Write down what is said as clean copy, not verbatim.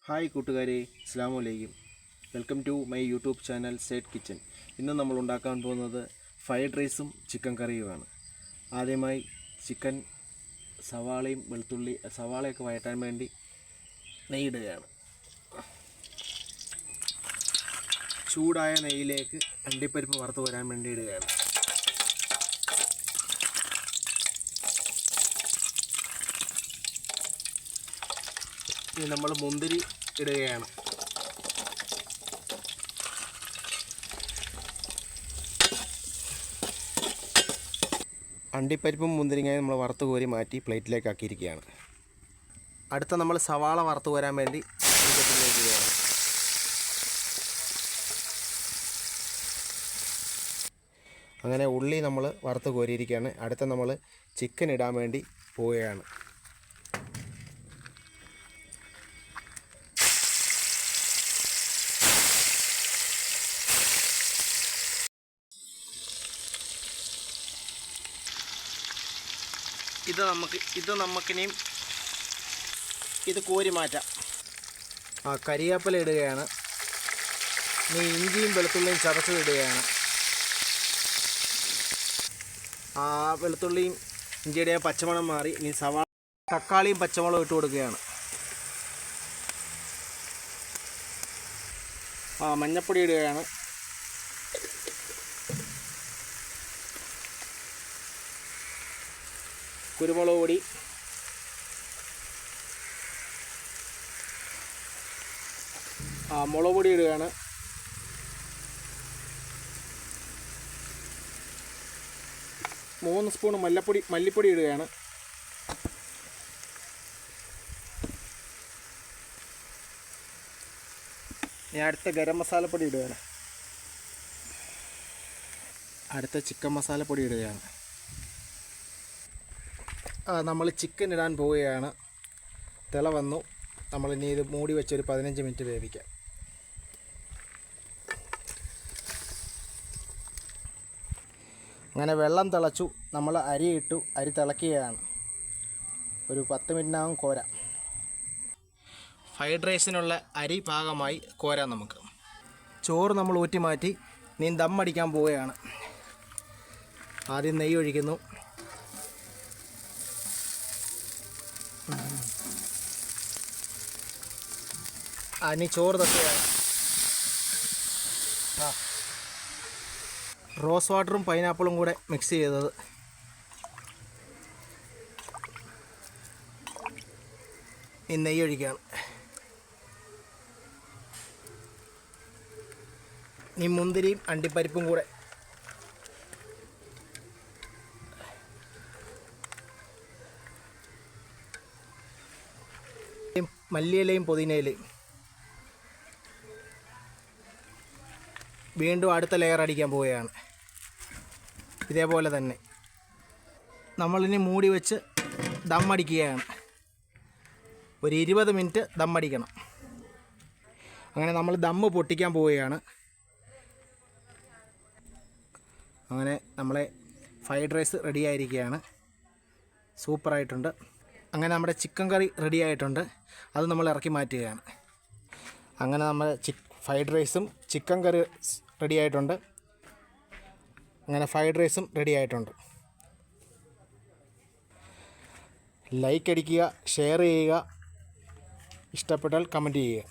Hi കൂട്ടുകാരെ, അസ്സലാമു അലൈക്കും. Welcome to my YouTube channel സേഡ് കിച്ചൻ. ഇന്ന് നമ്മൾ ഉണ്ടാക്കാൻ പോകുന്നത് ഫ്രൈഡ് റൈസും ചിക്കൻ കറിയുമാണ്. ആദ്യമായി ചിക്കൻ സവാളയും സവാളയൊക്കെ വഴറ്റാൻ വേണ്ടി നെയ്യിടുകയാണ്. ചൂടായ നെയ്യിലേക്ക് അണ്ടിപ്പരിപ്പ് വറുത്ത് വരാൻ വേണ്ടി ഇടുകയാണ്. ഇനി നമ്മൾ മുന്തിരി ഇടുകയാണ്. അണ്ടിപ്പരിപ്പും മുന്തിരിങ്ങയും നമ്മൾ വറുത്ത് കോരി മാറ്റി പ്ലേറ്റിലേക്ക് ആക്കിയിരിക്കുകയാണ്. അടുത്ത നമ്മൾ സവാള വറുത്ത് വരാൻ വേണ്ടി ഇടുകയാണ്. അങ്ങനെ ഉള്ളി നമ്മൾ വറുത്ത് കോരിയിരിക്കുകയാണ്. അടുത്ത നമ്മൾ ചിക്കൻ ഇടാൻ വേണ്ടി പോവുകയാണ്. ഇത് നമുക്കിനിയും ഇത് കോരി മാറ്റാം. കരിവേപ്പില ഇടുകയാണ്. ഇനി ഇഞ്ചിയും വെളുത്തുള്ളിയും ചതച്ചത് ഇടുകയാണ്. വെളുത്തുള്ളിയും ഇഞ്ചിയുടെ പച്ചമണം മാറി ഇനി സവാള തക്കാളിയും പച്ചമുളകും ഇട്ട് കൊടുക്കുകയാണ്. മഞ്ഞപ്പൊടി ഇടുകയാണ്. കുരുമുളക് പൊടി, മുളക് പൊടി ഇടുകയാണ്. മൂന്ന് സ്പൂൺ മല്ലിപ്പൊടി ഇടുകയാണ്. ഇനി അടുത്ത ഗരം മസാലപ്പൊടി ഇടുകയാണ്. അടുത്ത ചിക്കൻ മസാലപ്പൊടി ഇടുകയാണ്. നമ്മൾ ചിക്കൻ ഇടാൻ പോവുകയാണ്. തിള വന്നു. നമ്മളിനി ഇത് മൂടി വെച്ചൊരു 15 മിനിറ്റ് വേവിക്കാം. അങ്ങനെ വെള്ളം തിളച്ചു. നമ്മൾ അരി ഇട്ടു. അരി തിളക്കുകയാണ്. ഒരു 10 മിനിറ്റിനകം കോരാം. ഫ്രൈഡ് റൈസിനുള്ള അരി പാകമായി കോരാം നമുക്ക്. ചോറ് നമ്മൾ ഊറ്റി മാറ്റി ഇനി ദം അടിക്കാൻ പോവുകയാണ്. ആദ്യം നെയ്യ് ഒഴിക്കുന്നു. ഇനി ചോറ് തട്ടുകയാണ്. റോസ് വാട്ടറും പൈനാപ്പിളും കൂടെ മിക്സ് ചെയ്തത്. ഈ നെയ്യ് ഒഴിക്കുകയാണ്. ഈ മുന്തിരിയും അണ്ടിപ്പരിപ്പും കൂടെ മല്ലിയിലയും പുതിനയിലയും വീണ്ടും അടുത്ത ലെയർ അടിക്കാൻ പോവുകയാണ്. ഇതേപോലെ തന്നെ നമ്മളിനി മൂടി വെച്ച് ദം അടിക്കുകയാണ്. ഒരു 20 മിനിറ്റ് ദം അടിക്കണം. അങ്ങനെ നമ്മൾ ദമ്മ് പൊട്ടിക്കാൻ പോവുകയാണ്. അങ്ങനെ നമ്മളെ ഫ്രൈഡ് റൈസ് റെഡി ആയിരിക്കുകയാണ്. സൂപ്പറായിട്ടുണ്ട്. അങ്ങനെ നമ്മുടെ ചിക്കൻ കറി റെഡി ആയിട്ടുണ്ട്. അത് നമ്മൾ ഇറക്കി മാറ്റുകയാണ്. അങ്ങനെ നമ്മൾ ഫ്രൈഡ് റൈസും ചിക്കൻ കറി റെഡി ആയിട്ടുണ്ട്. അങ്ങനെ ഫ്രൈഡ് റൈസും റെഡി ആയിട്ടുണ്ട്. ലൈക്ക് അടിക്കുക, ഷെയർ ചെയ്യുക, ഇഷ്ടപ്പെട്ടാൽ കമൻറ്റ് ചെയ്യുക.